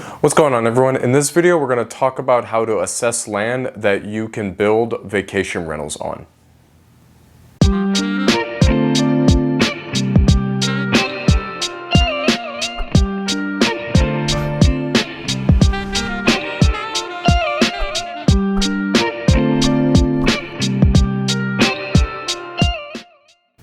What's going on, everyone? In this video, we're going to talk about how to assess land that you can build vacation rentals on.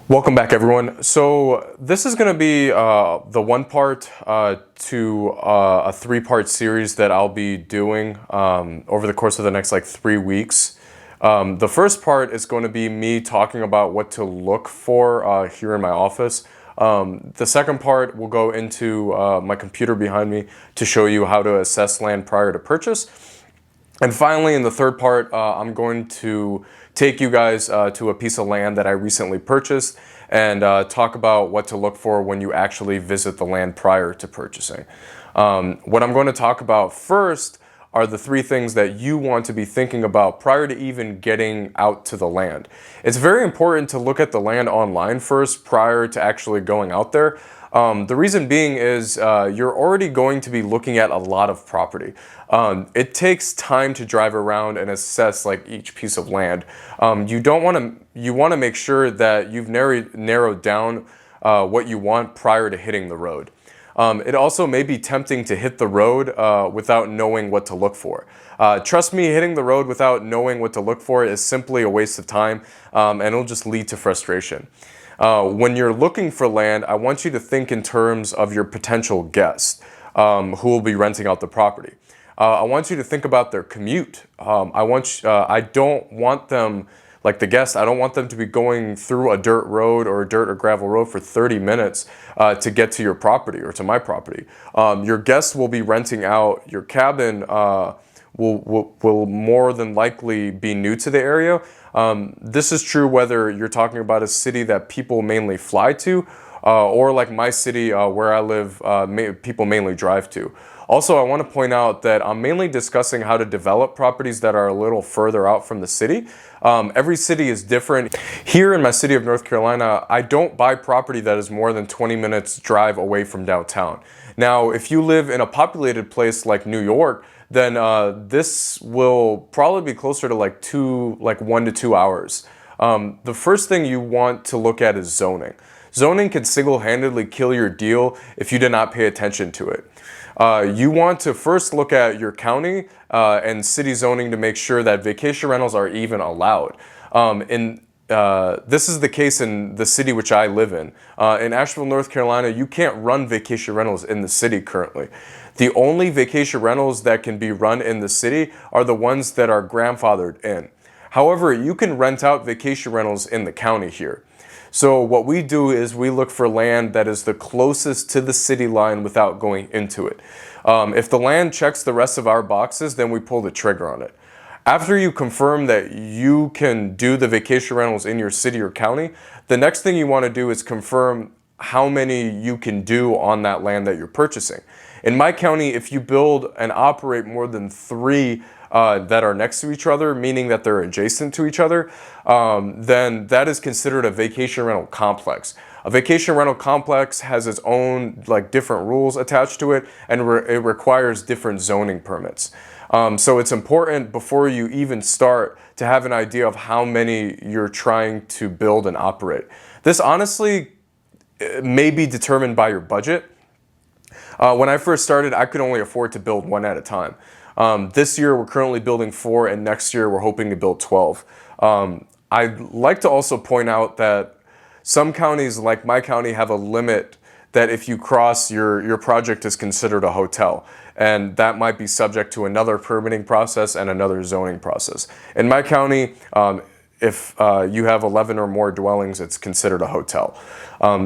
Welcome back, everyone. So this is going to be the one part to a three-part series that I'll be doing over the course of the next 3 weeks. The first part is going to be me talking about what to look for here in my office. The second part will go into my computer behind me to show you how to assess land prior to purchase. And finally, in the third part, I'm going to take you guys to a piece of land that I recently purchased and talk about what to look for when you actually visit the land prior to purchasing. What I'm going to talk about first are the three things that you want to be thinking about prior to even getting out to the land. It's very important to look at the land online first prior to actually going out there. The reason being is you're already going to be looking at a lot of property. It takes time to drive around and assess each piece of land. You want to make sure that you've narrowed down what you want prior to hitting the road. It also may be tempting to hit the road without knowing what to look for. Trust me, hitting the road without knowing what to look for is simply a waste of time, and it'll just lead to frustration. When you're looking for land, I want you to think in terms of your potential guests who will be renting out the property. I want you to think about their commute. I don't want them, like the guests, I don't want them to be going through a dirt road or a dirt or gravel road for 30 minutes to get to your property or to my property. Your guests will be renting out your cabin. Will more than likely be new to the area. This is true whether you're talking about a city that people mainly fly to or like my city where I live, people mainly drive to. Also, I want to point out that I'm mainly discussing how to develop properties that are a little further out from the city. Every city is different. Here in my city of North Carolina, I don't buy property that is more than 20 minutes drive away from downtown. Now, if you live in a populated place like New York, then this will probably be closer to 1 to 2 hours. The first thing you want to look at is zoning. Zoning can single-handedly kill your deal if you did not pay attention to it. You want to first look at your county and city zoning to make sure that vacation rentals are even allowed. This is the case in the city which I live in. In Asheville, North Carolina, you can't run vacation rentals in the city currently. The only vacation rentals that can be run in the city are the ones that are grandfathered in. However, you can rent out vacation rentals in the county here. So what we do is we look for land that is the closest to the city line without going into it. If the land checks the rest of our boxes, then we pull the trigger on it. After you confirm that you can do the vacation rentals in your city or county, the next thing you want to do is confirm how many you can do on that land that you're purchasing. In my county, if you build and operate more than 3 that are next to each other, meaning that they're adjacent to each other, then that is considered a vacation rental complex. A vacation rental complex has its own different rules attached to it, and it requires different zoning permits. So it's important before you even start to have an idea of how many you're trying to build and operate. This honestly may be determined by your budget. When I first started, I could only afford to build 1 at a time. This year, we're currently building 4, and next year, we're hoping to build 12. I'd like to also point out that some counties, like my county, have a limit that if you cross, your project is considered a hotel. And that might be subject to another permitting process and another zoning process. In my county, if you have 11 or more dwellings, it's considered a hotel.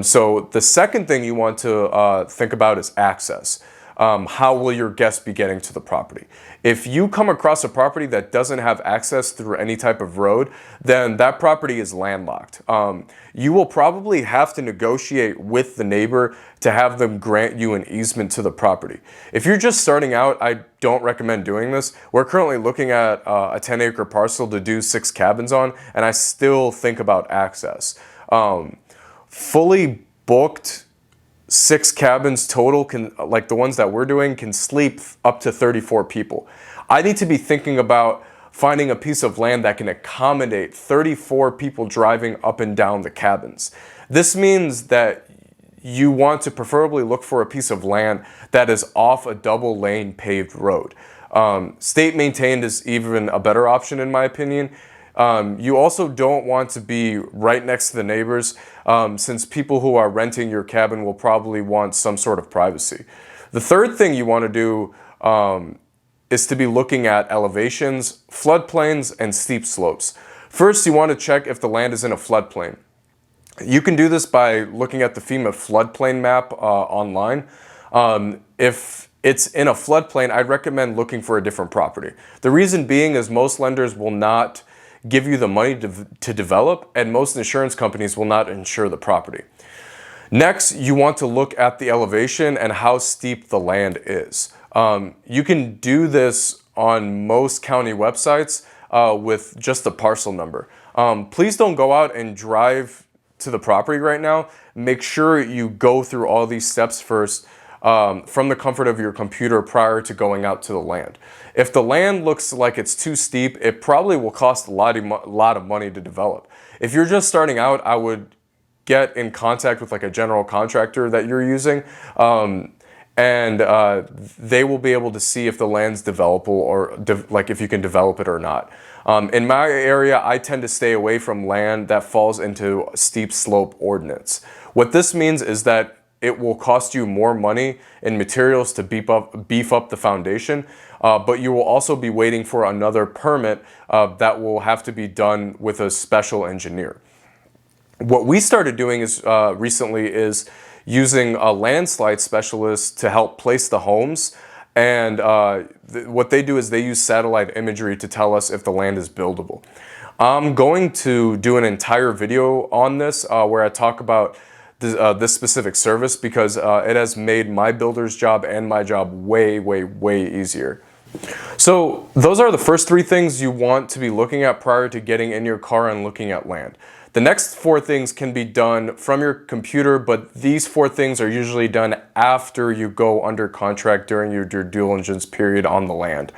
So the second thing you want to think about is access. How will your guests be getting to the property? If you come across a property that doesn't have access through any type of road, then that property is landlocked. You will probably have to negotiate with the neighbor to have them grant you an easement to the property. If you're just starting out, I don't recommend doing this. We're currently looking at a 10-acre parcel to do 6 cabins on, and I still think about access. Fully booked 6 cabins total can, like the ones that we're doing, can sleep up to 34 people. I need to be thinking about finding a piece of land that can accommodate 34 people driving up and down the cabins. This means that you want to preferably look for a piece of land that is off a double lane paved road. State maintained is even a better option in my opinion. You also don't want to be right next to the neighbors, since people who are renting your cabin will probably want some sort of privacy. The third thing you want to do is to be looking at elevations, floodplains, and steep slopes. First, you want to check if the land is in a floodplain. You can do this by looking at the FEMA floodplain map online. If it's in a floodplain, I'd recommend looking for a different property. The reason being is most lenders will not give you the money to develop, and most insurance companies will not insure the property. Next, you want to look at the elevation and how steep the land is. You can do this on most county websites with just the parcel number. Please don't go out and drive to the property right now. Make sure you go through all these steps first from the comfort of your computer prior to going out to the land. If the land looks like it's too steep, it probably will cost a lot of money to develop. If you're just starting out, I would get in contact with like a general contractor that you're using, and they will be able to see if the land's developable or like if you can develop it or not. In my area, I tend to stay away from land that falls into steep slope ordinance. What this means is that it will cost you more money in materials to beef up the foundation, but you will also be waiting for another permit that will have to be done with a special engineer. What we started doing recently is using a landslide specialist to help place the homes, and what they do is they use satellite imagery to tell us if the land is buildable. I'm going to do an entire video on this where I talk about this specific service, because it has made my builder's job and my job way easier. So those are the first 3 things you want to be looking at prior to getting in your car and looking at land. The next 4 things can be done from your computer, but these 4 things are usually done after you go under contract during your due diligence period on the land.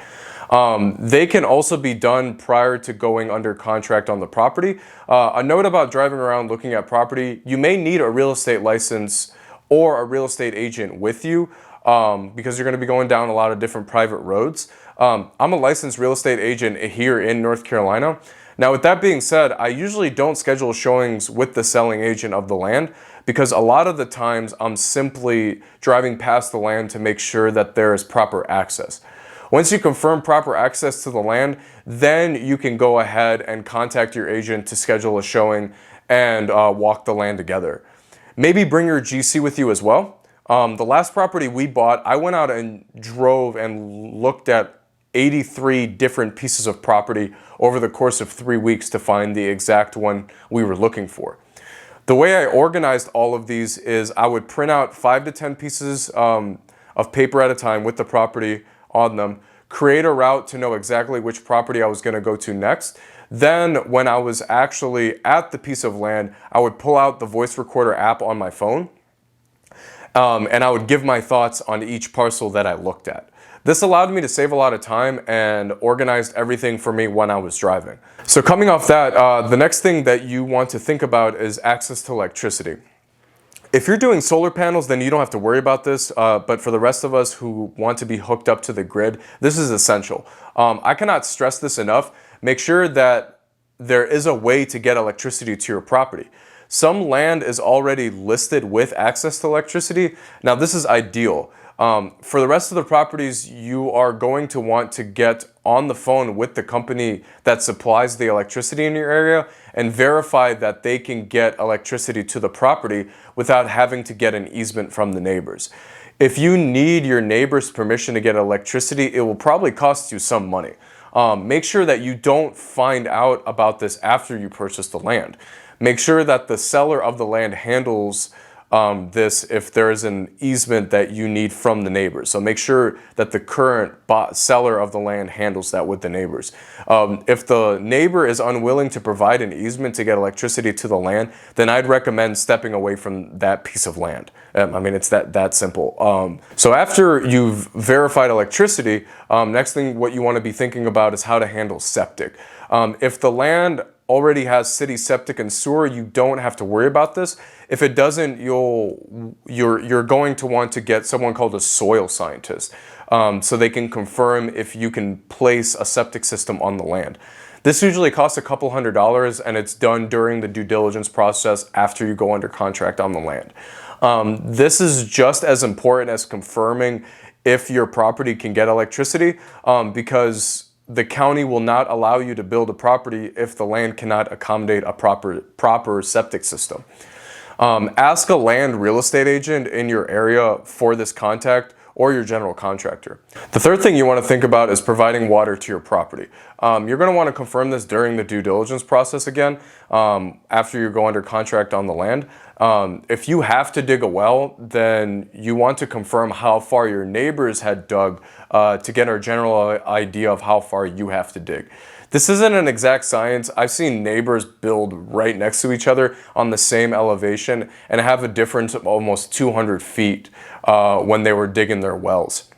They can also be done prior to going under contract on the property. A note about driving around looking at property: you may need a real estate license or a real estate agent with you because you're going to be going down a lot of different private roads. I'm a licensed real estate agent here in North Carolina. Now, with that being said, I usually don't schedule showings with the selling agent of the land, because a lot of the times I'm simply driving past the land to make sure that there is proper access. Once you confirm proper access to the land, then you can go ahead and contact your agent to schedule a showing and walk the land together. Maybe bring your GC with you as well. The last property we bought, I went out and drove and looked at 83 different pieces of property over the course of 3 weeks to find the exact one we were looking for. The way I organized all of these is I would print out 5 to 10 pieces of paper at a time with the property on them, create a route to know exactly which property I was going to go to next. Then when I was actually at the piece of land, I would pull out the voice recorder app on my phone, and I would give my thoughts on each parcel that I looked at. This allowed me to save a lot of time and organized everything for me when I was driving. So coming off that, the next thing that you want to think about is access to electricity. If you're doing solar panels, then you don't have to worry about this, but for the rest of us who want to be hooked up to the grid, this is essential. I cannot stress this enough. Make sure that there is a way to get electricity to your property. Some land is already listed with access to electricity. Now, this is ideal. For the rest of the properties, you are going to want to get on the phone with the company that supplies the electricity in your area and verify that they can get electricity to the property without having to get an easement from the neighbors. If you need your neighbor's permission to get electricity, it will probably cost you some money. Make sure that you don't find out about this after you purchase the land. Make sure that the seller of the land handles this if there is an easement that you need from the neighbors. So make sure that the current seller of the land handles that with the neighbors. If the neighbor is unwilling to provide an easement to get electricity to the land, then I'd recommend stepping away from that piece of land. I mean, it's that simple. So after you've verified electricity, next thing what you want to be thinking about is how to handle septic. If the land already has city septic and sewer, you don't have to worry about this. If it doesn't, you're going to want to get someone called a soil scientist, so they can confirm if you can place a septic system on the land. This usually costs a couple $100, and it's done during the due diligence process after you go under contract on the land. This is just as important as confirming if your property can get electricity, because the county will not allow you to build a property if the land cannot accommodate a proper septic system. Ask a land real estate agent in your area for this contact, or your general contractor. The third thing you want to think about is providing water to your property. You're going to want to confirm this during the due diligence process again, after you go under contract on the land. If you have to dig a well, then you want to confirm how far your neighbors had dug to get a general idea of how far you have to dig. This isn't an exact science. I've seen neighbors build right next to each other on the same elevation and have a difference of almost 200 feet when they were digging their wells.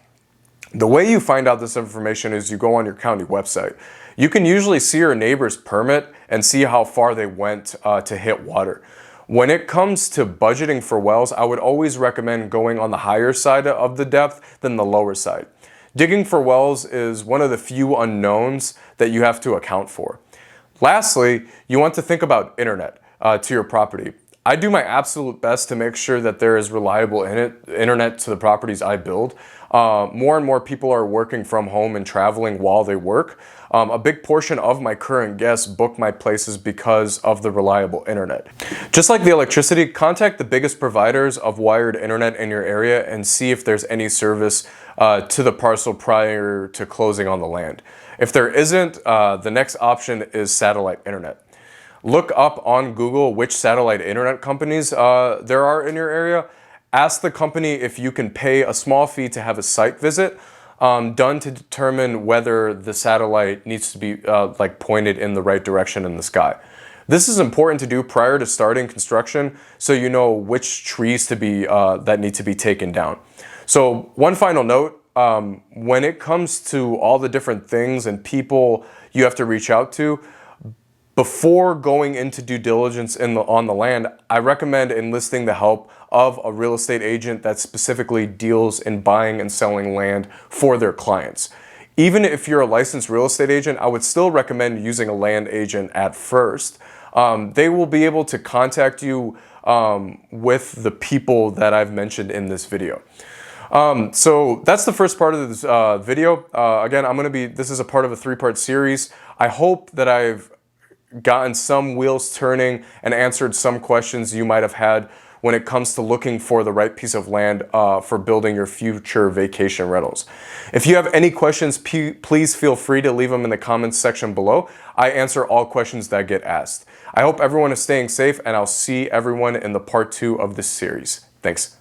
The way you find out this information is you go on your county website. You can usually see your neighbor's permit and see how far they went to hit water. When it comes to budgeting for wells, I would always recommend going on the higher side of the depth than the lower side. Digging for wells is one of the few unknowns that you have to account for. Lastly, you want to think about internet to your property. I do my absolute best to make sure that there is reliable internet to the properties I build. More and more people are working from home and traveling while they work. A big portion of my current guests book my places because of the reliable internet. Just like the electricity, contact the biggest providers of wired internet in your area and see if there's any service to the parcel prior to closing on the land. If there isn't, the next option is satellite internet. Look up on Google which satellite internet companies there are in your area. Ask the company if you can pay a small fee to have a site visit done to determine whether the satellite needs to be pointed in the right direction in the sky. This is important to do prior to starting construction, so you know which trees to be that need to be taken down. So one final note, when it comes to all the different things and people you have to reach out to, before going into due diligence on the land, I recommend enlisting the help of a real estate agent that specifically deals in buying and selling land for their clients. Even if you're a licensed real estate agent, I would still recommend using a land agent at first. They will be able to contact you with the people that I've mentioned in this video. So that's the first part of this video. Again, this is a part of a 3-part series. I hope that I've gotten some wheels turning and answered some questions you might have had when it comes to looking for the right piece of land for building your future vacation rentals. If you have any questions, please feel free to leave them in the comments section below. I answer all questions that get asked. I hope everyone is staying safe, and I'll see everyone in the part 2 of this series. Thanks.